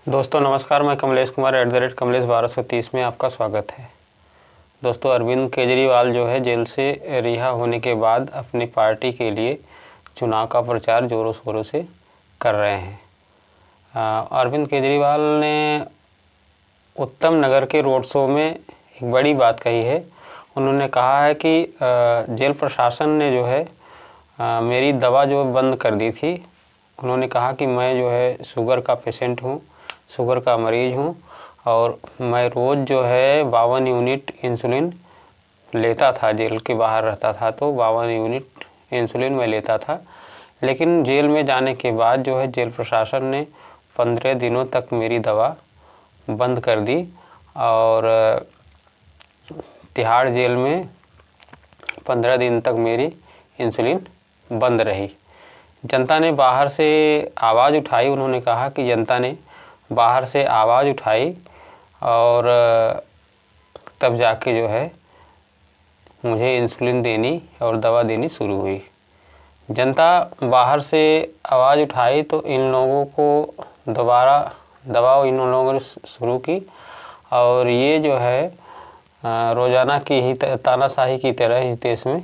दोस्तों नमस्कार, मैं कमलेश कुमार @कमलेश 1230 में आपका स्वागत है। दोस्तों अरविंद केजरीवाल जो है जेल से रिहा होने के बाद अपनी पार्टी के लिए चुनाव का प्रचार ज़ोरों शोरों से कर रहे हैं। अरविंद केजरीवाल ने उत्तम नगर के रोड शो में एक बड़ी बात कही है। उन्होंने कहा है कि जेल प्रशासन ने जो है मेरी दवा जो बंद कर दी थी। उन्होंने कहा कि मैं जो है शुगर का पेशेंट हूँ, शुगर का मरीज़ हूँ और मैं रोज़ जो है 52 यूनिट इंसुलिन लेता था। जेल के बाहर रहता था तो 52 यूनिट इंसुलिन मैं लेता था, लेकिन जेल में जाने के बाद जो है जेल प्रशासन ने 15 दिनों तक मेरी दवा बंद कर दी और तिहाड़ जेल में 15 दिन तक मेरी इंसुलिन बंद रही। जनता ने बाहर से आवाज़ उठाई। उन्होंने कहा कि जनता ने बाहर से आवाज़ उठाई और तब जाके जो है मुझे इंसुलिन देनी और दवा देनी शुरू हुई। जनता बाहर से आवाज़ उठाई तो इन लोगों को दोबारा दवा इन लोगों ने शुरू की और ये जो है रोज़ाना की ही तानाशाही की तरह इस देश में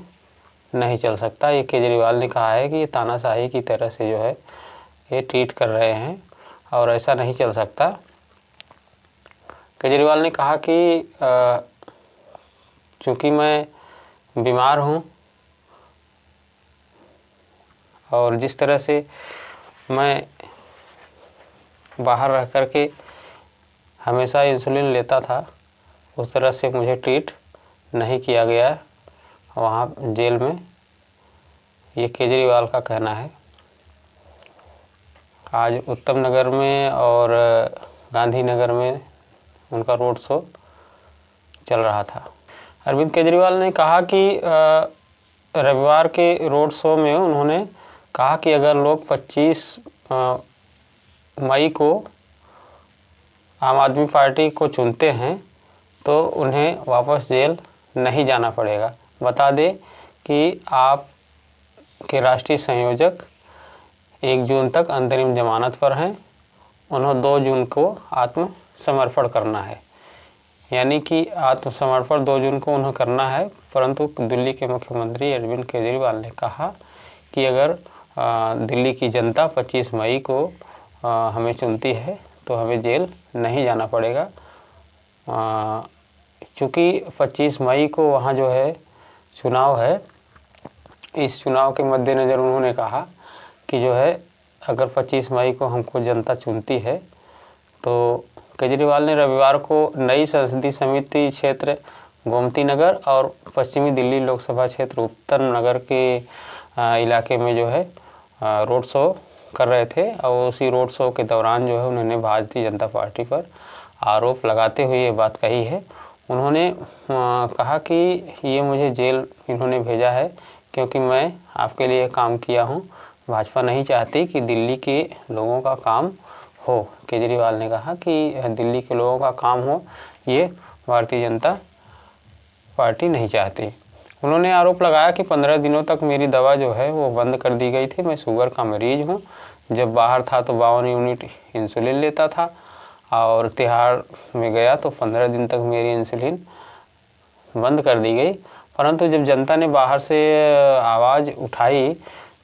नहीं चल सकता। ये केजरीवाल ने कहा है कि ये तानाशाही की तरह से जो है ये ट्रीट कर रहे हैं और ऐसा नहीं चल सकता। केजरीवाल ने कहा कि चूँकि मैं बीमार हूँ और जिस तरह से मैं बाहर रह कर के हमेशा इंसुलिन लेता था उस तरह से मुझे ट्रीट नहीं किया गया वहाँ जेल में, ये केजरीवाल का कहना है। आज उत्तम नगर में और गांधीनगर में उनका रोड शो चल रहा था। अरविंद केजरीवाल ने कहा कि रविवार के रोड शो में उन्होंने कहा कि अगर लोग 25 मई को आम आदमी पार्टी को चुनते हैं तो उन्हें वापस जेल नहीं जाना पड़ेगा। बता दें कि आप के राष्ट्रीय संयोजक 1 जून तक अंतरिम जमानत पर हैं। उन्हें 2 जून को आत्मसमर्पण करना है, यानी कि आत्मसमर्पण 2 जून को उन्हें करना है। परंतु दिल्ली के मुख्यमंत्री अरविंद केजरीवाल ने कहा कि अगर दिल्ली की जनता 25 मई को हमें चुनती है तो हमें जेल नहीं जाना पड़ेगा, क्योंकि 25 मई को वहाँ जो है चुनाव है। इस चुनाव के मद्देनज़र उन्होंने कहा कि जो है अगर 25 मई को हमको जनता चुनती है तो केजरीवाल ने रविवार को नई संसदीय समिति क्षेत्र गोमती नगर और पश्चिमी दिल्ली लोकसभा क्षेत्र उत्तम नगर के इलाके में जो है रोड शो कर रहे थे और उसी रोड शो के दौरान जो है उन्होंने भारतीय जनता पार्टी पर आरोप लगाते हुए ये बात कही है। उन्होंने कहा कि ये मुझे जेल इन्होंने भेजा है क्योंकि मैं आपके लिए काम किया हूँ। भाजपा नहीं चाहती कि दिल्ली के लोगों का काम हो। केजरीवाल ने कहा कि दिल्ली के लोगों का काम हो, ये भारतीय जनता पार्टी नहीं चाहती। उन्होंने आरोप लगाया कि 15 दिनों तक मेरी दवा जो है वो बंद कर दी गई थी। मैं शुगर का मरीज़ हूँ। जब बाहर था तो 52 यूनिट इंसुलिन लेता था और तिहाड़ में गया तो 15 दिन तक मेरी इंसुलिन बंद कर दी गई। परंतु जब जनता ने बाहर से आवाज़ उठाई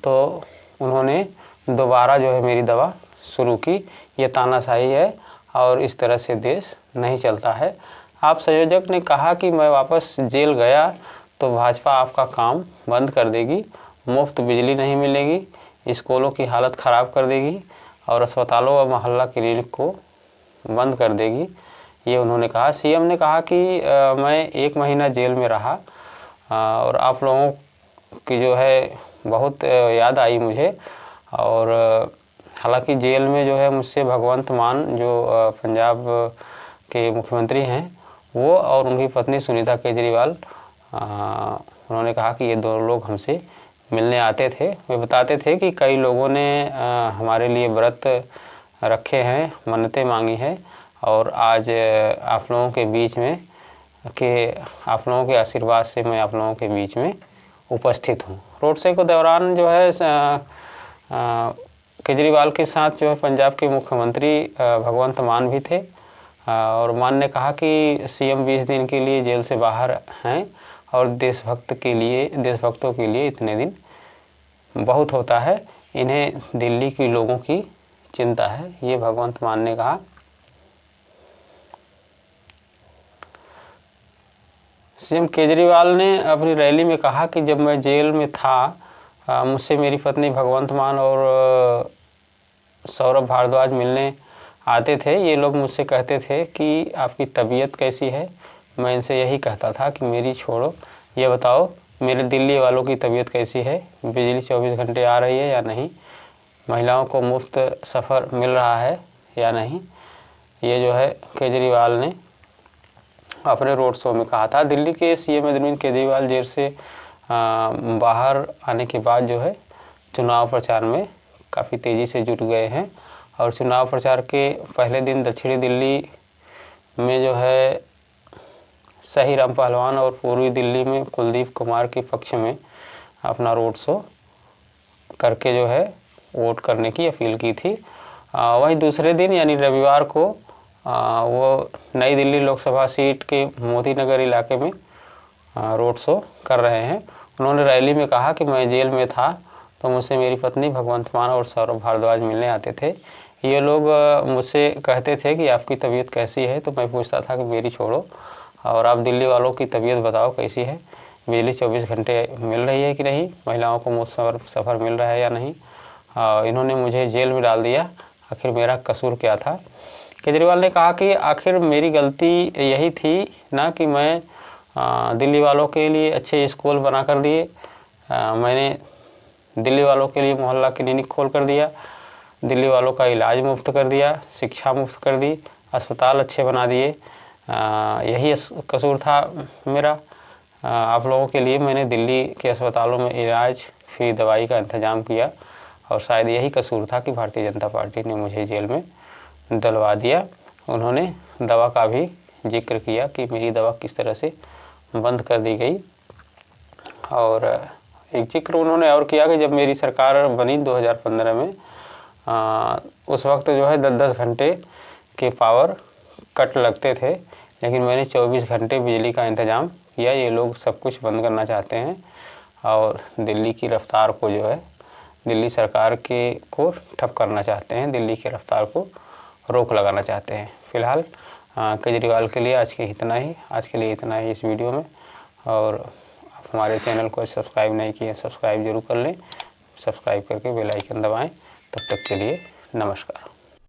तो उन्होंने दोबारा जो है मेरी दवा शुरू की। ये तानाशाही है और इस तरह से देश नहीं चलता है। आप संयोजक ने कहा कि मैं वापस जेल गया तो भाजपा आपका काम बंद कर देगी, मुफ्त बिजली नहीं मिलेगी, स्कूलों की हालत ख़राब कर देगी और अस्पतालों व मोहल्ला क्लिनिक को बंद कर देगी, ये उन्होंने कहा। सीएम ने कहा कि मैं 1 महीना जेल में रहा और आप लोगों की जो है बहुत याद आई मुझे। और हालांकि जेल में जो है मुझसे भगवंत मान जो पंजाब के मुख्यमंत्री हैं वो और उनकी पत्नी सुनीता केजरीवाल, उन्होंने कहा कि ये दोनों लोग हमसे मिलने आते थे। वे बताते थे कि कई लोगों ने हमारे लिए व्रत रखे हैं, मन्नतें मांगी हैं और आज आप लोगों के बीच में आप लोगों के आशीर्वाद से मैं आप लोगों के बीच में उपस्थित हूँ। रोड शो के दौरान जो है केजरीवाल के साथ जो है पंजाब के मुख्यमंत्री भगवंत मान भी थे और मान ने कहा कि सीएम 20 दिन के लिए जेल से बाहर हैं और देशभक्तों के लिए इतने दिन बहुत होता है, इन्हें दिल्ली के लोगों की चिंता है, ये भगवंत मान ने कहा। सीएम केजरीवाल ने अपनी रैली में कहा कि जब मैं जेल में था मुझसे मेरी पत्नी भगवंत मान और सौरभ भारद्वाज मिलने आते थे। ये लोग मुझसे कहते थे कि आपकी तबीयत कैसी है। मैं इनसे यही कहता था कि मेरी छोड़ो, ये बताओ मेरे दिल्ली वालों की तबीयत कैसी है, बिजली 24 घंटे आ रही है या नहीं, महिलाओं को मुफ्त सफ़र मिल रहा है या नहीं। ये जो है केजरीवाल ने अपने रोड शो में कहा था। दिल्ली के सीएम अरविंद केजरीवाल जेल से बाहर आने के बाद जो है चुनाव प्रचार में काफ़ी तेज़ी से जुट गए हैं और चुनाव प्रचार के पहले दिन दक्षिणी दिल्ली में जो है सही राम पहलवान और पूर्वी दिल्ली में कुलदीप कुमार के पक्ष में अपना रोड शो करके जो है वोट करने की अपील की थी। वहीं दूसरे दिन यानी रविवार को वो नई दिल्ली लोकसभा सीट के मोदी नगर इलाके में रोड शो कर रहे हैं। उन्होंने रैली में कहा कि मैं जेल में था तो मुझसे मेरी पत्नी भगवंत मान और सौरभ भारद्वाज मिलने आते थे। ये लोग मुझसे कहते थे कि आपकी तबीयत कैसी है, तो मैं पूछता था कि मेरी छोड़ो और आप दिल्ली वालों की तबीयत बताओ कैसी है, बिजली 24 घंटे मिल रही है कि नहीं, महिलाओं को मुफ्त सफ़र मिल रहा है या नहीं। इन्होंने मुझे जेल में डाल दिया, आखिर मेरा कसूर क्या था। केजरीवाल ने कहा कि आखिर मेरी गलती यही थी ना कि मैं दिल्ली वालों के लिए अच्छे स्कूल बना कर दिए, मैंने दिल्ली वालों के लिए मोहल्ला क्लिनिक खोल कर दिया, दिल्ली वालों का इलाज मुफ्त कर दिया, शिक्षा मुफ्त कर दी, अस्पताल अच्छे बना दिए, यही कसूर था मेरा। आप लोगों के लिए मैंने दिल्ली के अस्पतालों में इलाज, फ्री दवाई का इंतज़ाम किया और शायद यही कसूर था कि भारतीय जनता पार्टी ने मुझे जेल में डलवा दिया। उन्होंने दवा का भी जिक्र किया कि मेरी दवा किस तरह से बंद कर दी गई और एक जिक्र उन्होंने और किया कि जब मेरी सरकार बनी 2015 में उस वक्त जो है 10-10 घंटे के पावर कट लगते थे, लेकिन मैंने 24 घंटे बिजली का इंतज़ाम किया। ये लोग सब कुछ बंद करना चाहते हैं और दिल्ली की रफ्तार को जो है दिल्ली सरकार को ठप करना चाहते हैं, दिल्ली की रफ्तार को रोक लगाना चाहते हैं। फ़िलहाल केजरीवाल के लिए आज के लिए इतना ही इस वीडियो में। और आप हमारे चैनल को सब्सक्राइब नहीं किए, सब्सक्राइब जरूर कर लें, सब्सक्राइब करके बेल आइकन दबाएं। तब तक के लिए नमस्कार।